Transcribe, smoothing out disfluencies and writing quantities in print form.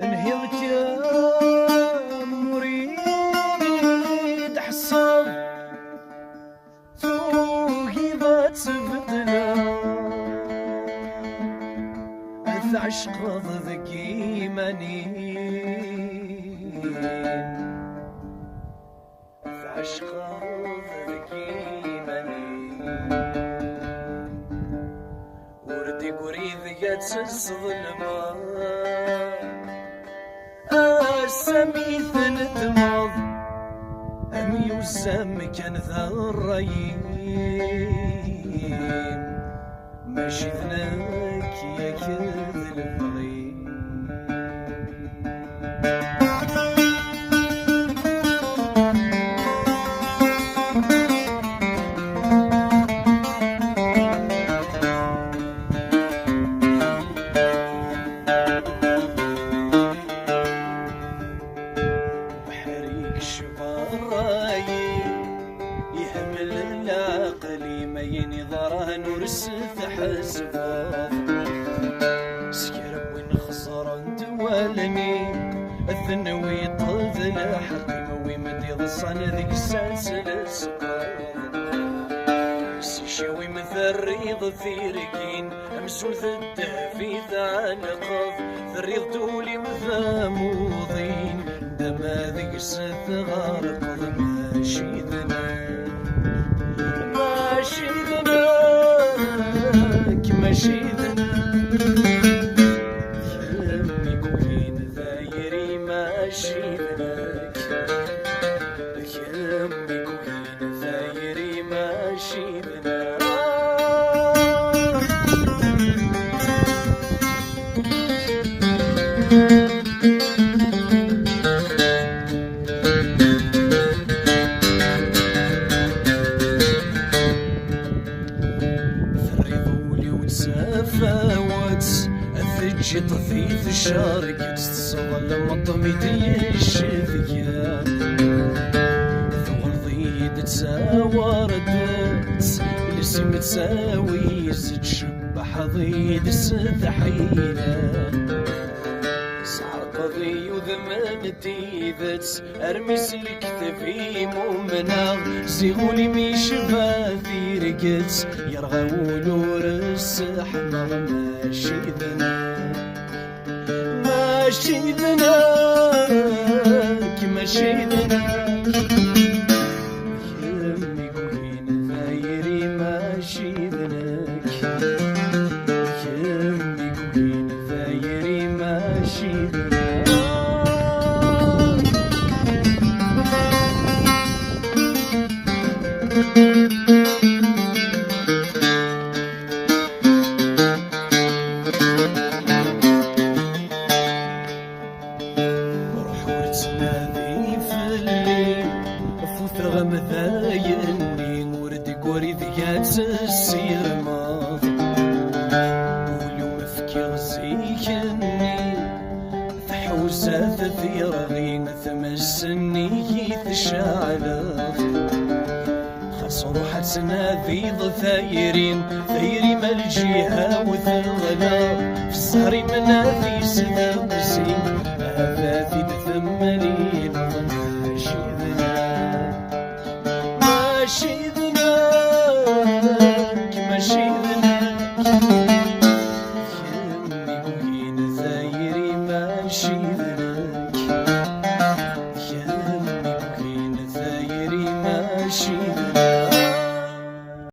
انهضت يا مريد حصل توقيضات بدنا عشق ضذكي منين عشق ضذكي منين وردي قريد يتسس ظلمة السميث ندمض أمي وسام كان ذا الريم ماشي ذنك يا كذل البغيم بحريك شبراي يهمل العقل ما ينظره نورس حسبه سكر وين خسر دوالني الثنوي طلذ الحقيمة ويمدي ضصان ذيك السلسل السقر سيشاوي مثريض ثيركين امسول الدهفي ثالقض ثريض دولي مثاموضين دما ذيك الست غارقض ماشي ذنب ماشي ذنك ماشي ذنك يمي كوين ثايري ماشي ذنك يمي كوين ثايري ماشي ذنك تسافوت الثلج طفيت الشارق تتصل مطميتي الشفية ثول ضيد تساوردت الاسم تساوي زد شبح ضيد ستحيلة سعر قضي وذمن تيذت ارمي سلك ثفي مؤمنة زيغولي ميشبا ثيرقت يرغول ورسح ماشي ذنك ماشي ذنك ماشي ذنك يمي كوين ثايري ماشي ذنك يمي كوين ثايري ماشي ذنك نادي في الليل فوت غمثايني ورد قريد ياس السير ماض واليوم افكي غزيكني ثحوزات ثير غين ثمسني تشعلض خاص روحة تنادي ثايرين ثايري ما الجهة وثغلا في السهر منادي سدق زين